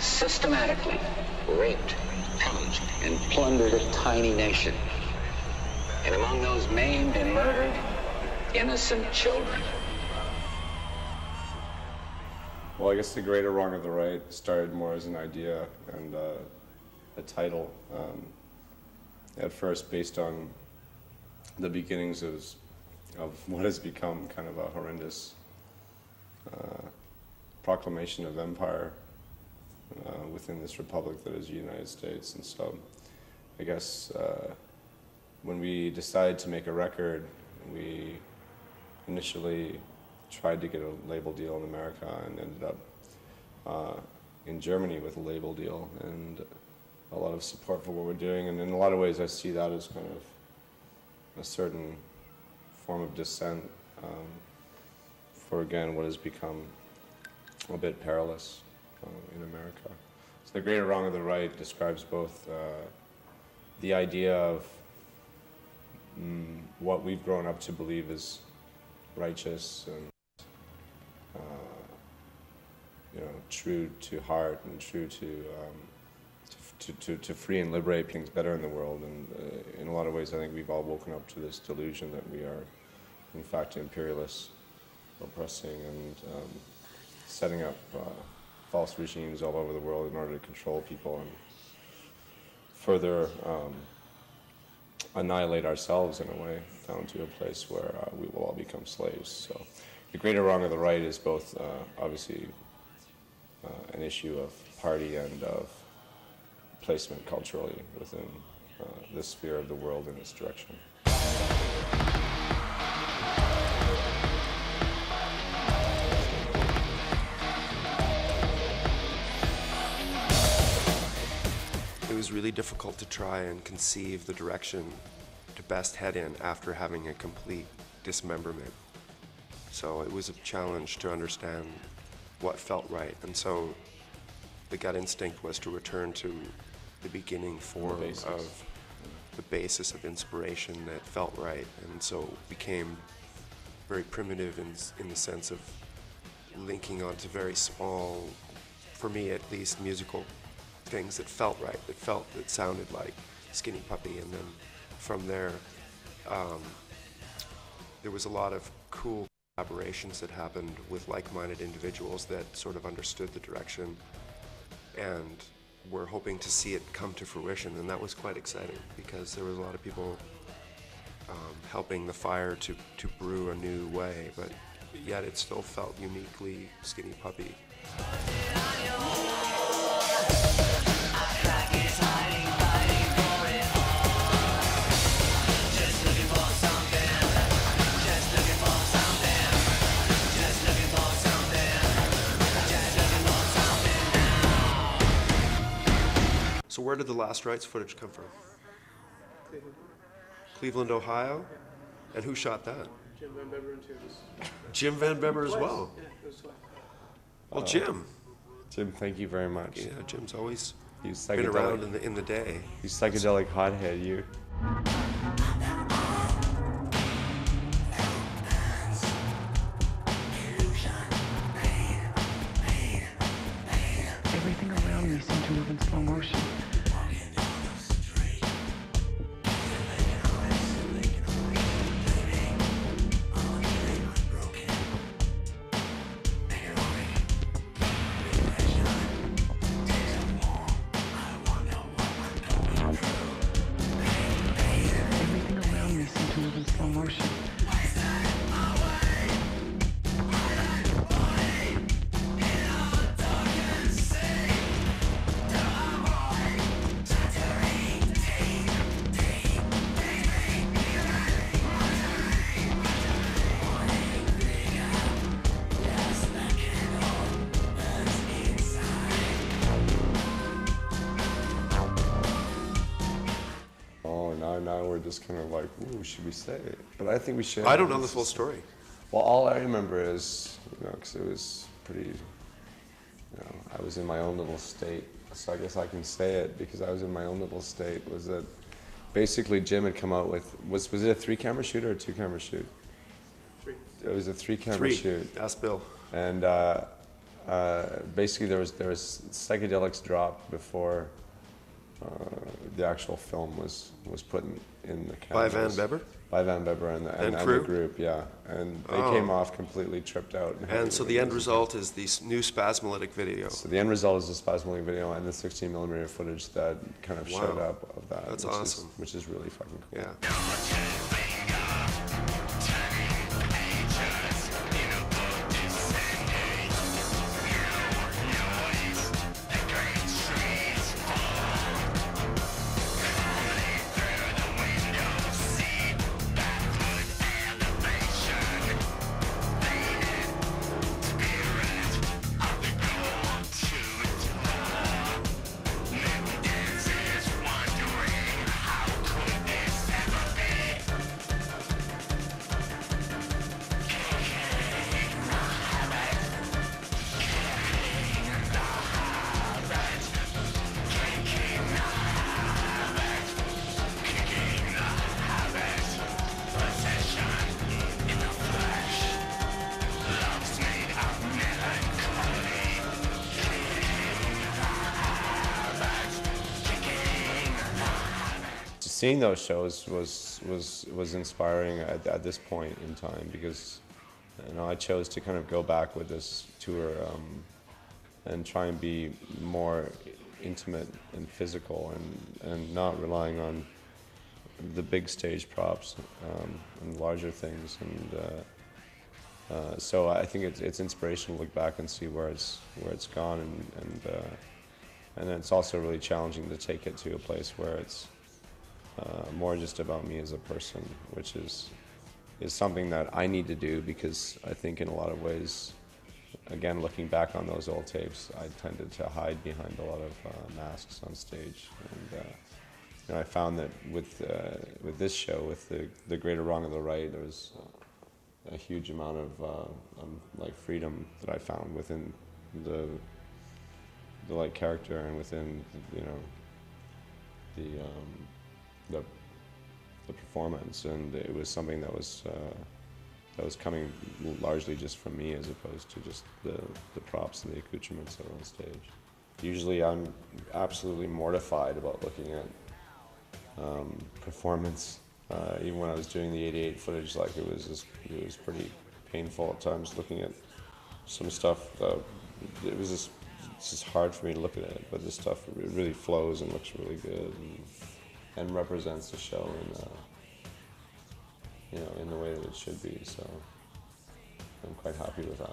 systematically raped, pillaged, and plundered a tiny nation. And among those maimed and murdered, innocent children. Well, I guess The Great or Wrong of the Right started more as an idea and a title. At first based on the beginnings of what has become kind of a horrendous proclamation of empire within this republic that is the United States. And so I guess when we decided to make a record, we initially tried to get a label deal in America and ended up in Germany with a label deal and a lot of support for what we're doing. And in a lot of ways I see that as kind of a certain form of dissent for, again, what has become a bit perilous in America. So The Great or Wrong of the Right describes both the idea of what we've grown up to believe is righteous and true to heart and true to free and liberate things better in the world. And in a lot of ways I think we've all woken up to this delusion that we are in fact imperialists, oppressing and setting up false regimes all over the world in order to control people and further annihilate ourselves in a way, down to a place where we will all become slaves. So The Great or Wrong of the Right is both obviously an issue of party and of placement culturally within the sphere of the world in its direction. It was really difficult to try and conceive the direction to best head in after having a complete dismemberment. So it was a challenge to understand what felt right. And so the gut instinct was to return to the beginning form of the basis of inspiration that felt right. And so it became very primitive in the sense of linking onto very small, for me at least, musical things that felt right, that sounded like Skinny Puppy. And then from there, there was a lot of cool collaborations that happened with like-minded individuals that sort of understood the direction and were hoping to see it come to fruition. And that was quite exciting because there was a lot of people helping the fire to brew a new way, but yet it still felt uniquely Skinny Puppy. So where did the Last Rites footage come from? Cleveland, Ohio? And who shot that? Jim Van Bebber and Tibbs. Jim Van Bebber as well? Yeah, it was twice. Well, Jim. Jim, thank you very much. Yeah, Jim's always He's been around in the day. You psychedelic hothead, you. Everything around me seemed to move in slow motion. Now we're just kind of like, ooh, should we say it? But I think we should. I don't know the full story. Well, all I remember is, because it was pretty, I was in my own little state. So I guess I can say it because I was in my own little state, was that basically Jim had come out with, was it a 3-camera shoot or a 2-camera shoot? 3. It was a 3-camera shoot. Ask Bill. And Basically, there was psychedelics dropped before the actual film was put in the By cameras. Van Beber? By Van Beber and And the crew? group, yeah. And they Oh. came off completely tripped out. And so the end result is the new spasmolytic video. So the end result is a spasmolytic video and the 16 millimeter footage that kind of showed Wow. up of that. That's which awesome. Which is really fucking cool. Yeah. Seeing those shows was inspiring at this point in time because I chose to kind of go back with this tour and try and be more intimate and physical and not relying on the big stage props and larger things and so I think it's inspirational to look back and see where it's gone and then it's also really challenging to take it to a place where it's more just about me as a person, which is something that I need to do because I think in a lot of ways, again, looking back on those old tapes, I tended to hide behind a lot of masks on stage. And I found that with this show, with the Greater Wrong and the Right, there was a huge amount of like freedom that I found within the like character and within the performance, and it was something that was coming largely just from me as opposed to just the props and the accoutrements that were on stage. Usually I'm absolutely mortified about looking at performance. Even when I was doing the '88 footage, like it was pretty painful at times looking at some stuff. It's just hard for me to look at it, but this stuff it really flows and looks really good and represents the show in the way that it should be. So I'm quite happy with that.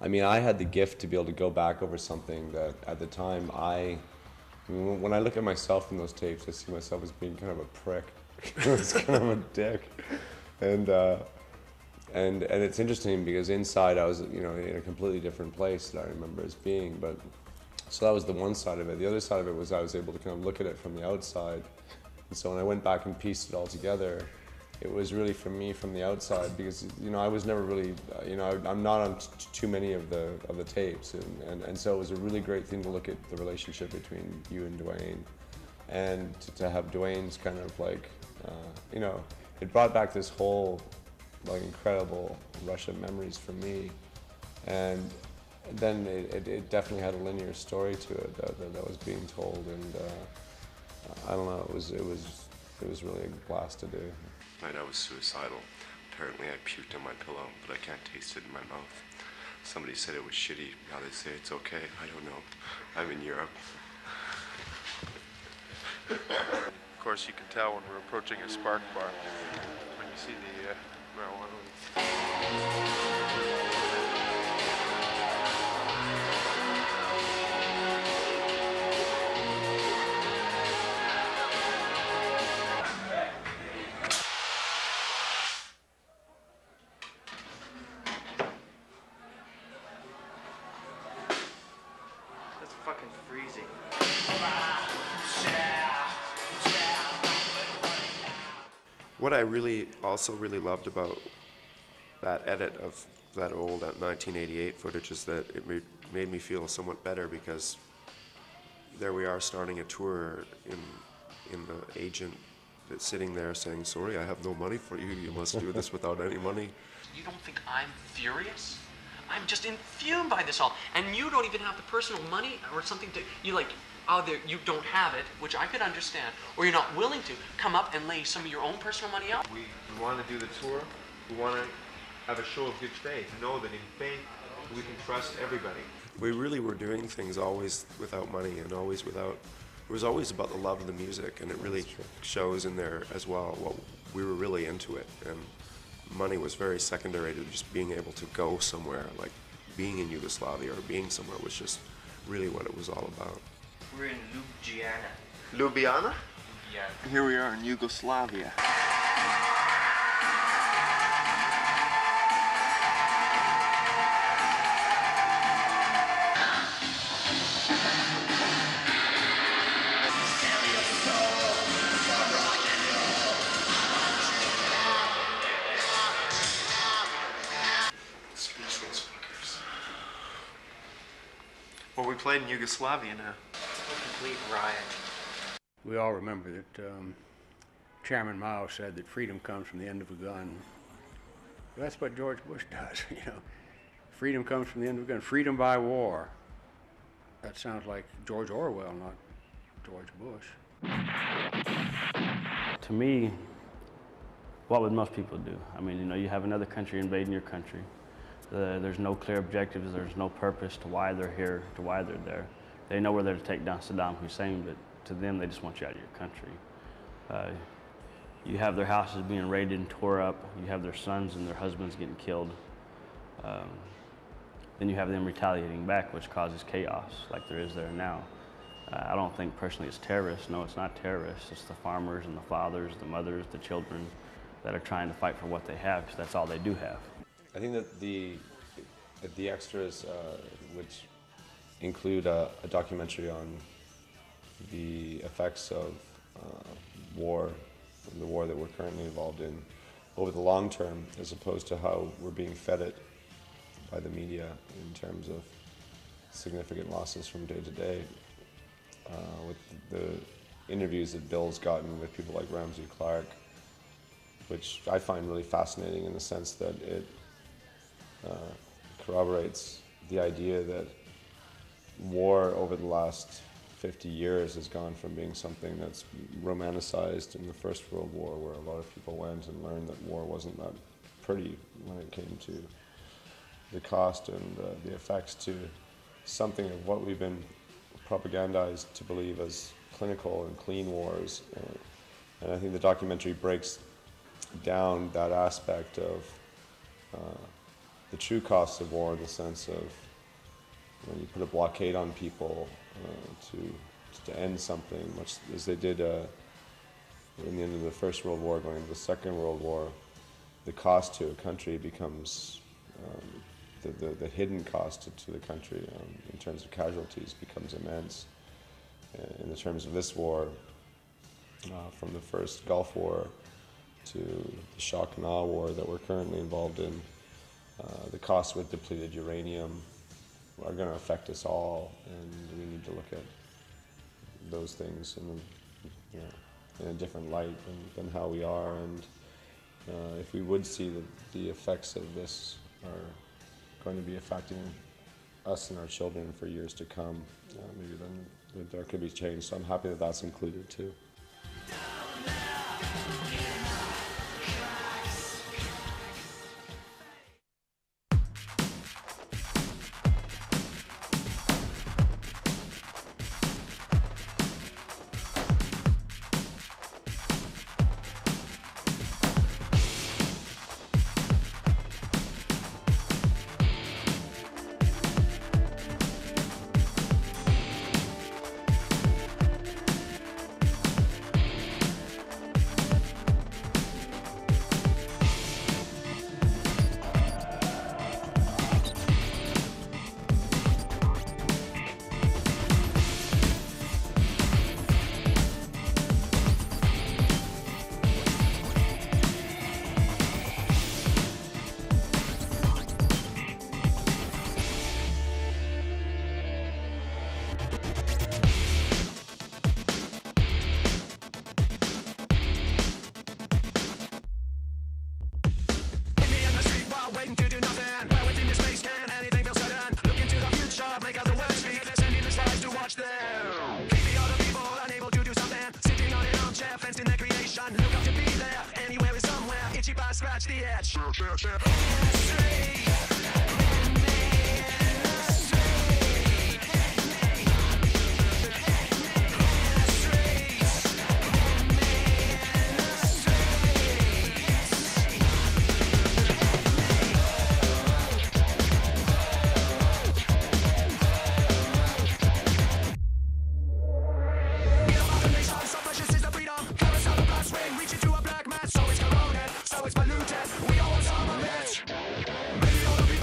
I mean, I had the gift to be able to go back over something that at the time when I look at myself in those tapes, I see myself as being kind of a prick. It's kind of a dick. And it's interesting because inside I was, in a completely different place that I remember as being, but so that was the one side of it. The other side of it was I was able to kind of look at it from the outside. And so when I went back and pieced it all together, it was really for me from the outside because I was never really I'm not on too many of the tapes and so it was a really great thing to look at the relationship between you and Dwayne and to have Dwayne's kind of like it brought back this whole like incredible rush of memories for me, and then it definitely had a linear story to it that was being told, and I don't know, it was really a blast to do. Night I was suicidal. Apparently I puked on my pillow, but I can't taste it in my mouth. Somebody said it was shitty. Now they say it's okay. I don't know. I'm in Europe. Of course, you can tell when we're approaching a spark bar when you see the marijuana. Fucking freezing. What I also really loved about that edit of that old 1988 footage is that it made me feel somewhat better because there we are starting a tour in the agent that's sitting there saying, sorry, I have no money for you. You must do this without any money. You don't think I'm furious? I'm just infumed by this all. And you don't even have the personal money or something to, you don't have it, which I could understand, or you're not willing to come up and lay some of your own personal money out. We want to do the tour. We want to have a show of good faith. Know that in faith we can trust everybody. We really were doing things always without money and always without, it was always about the love of the music, and it really shows in there as well. What we were really into it, and money was very secondary to just being able to go somewhere, like being in Yugoslavia or being somewhere was just really what it was all about. We're in Ljubljana. Ljubljana? Yeah. Here we are in Yugoslavia. Well, we played in Yugoslavia now. A complete riot. We all remember that Chairman Mao said that freedom comes from the end of a gun. That's what George Bush does, Freedom comes from the end of a gun. Freedom by war. That sounds like George Orwell, not George Bush. To me, what would most people do? I mean, you have another country invading your country. There's no clear objectives, there's no purpose to why they're here, to why they're there. They know we're there to take down Saddam Hussein, but to them, they just want you out of your country. You have their houses being raided and tore up. You have their sons and their husbands getting killed. Then you have them retaliating back, which causes chaos like there is there now. I don't think personally it's terrorists. No, it's not terrorists. It's the farmers and the fathers, the mothers, the children that are trying to fight for what they have, because that's all they do have. I think that the extras, which include a documentary on the effects of war, and the war that we're currently involved in, over the long term, as opposed to how we're being fed it by the media in terms of significant losses from day to day. With the interviews that Bill's gotten with people like Ramsey Clark, which I find really fascinating in the sense that it corroborates the idea that war over the last 50 years has gone from being something that's romanticized in the First World War, where a lot of people went and learned that war wasn't that pretty when it came to the cost and the effects, to something of what we've been propagandized to believe as clinical and clean wars. And I think the documentary breaks down that aspect of the true costs of war, in the sense of when you put a blockade on people to end something, much as they did in the end of the First World War, going into the Second World War. The cost to a country becomes the hidden cost to the country in terms of casualties becomes immense. In the terms of this war, from the first Gulf War to the shock and awe war that we're currently involved in, the costs with depleted uranium are going to affect us all, and we need to look at those things in a different light than how we are. And if we would see that the effects of this are going to be affecting us and our children for years to come, maybe then there could be change. So I'm happy that that's included too. Scratch the edge. Reaching to a black man, so it's corroded, so it's polluted. We all some of it. Maybe all the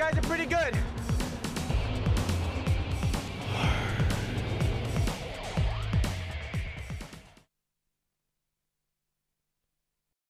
guys are pretty good.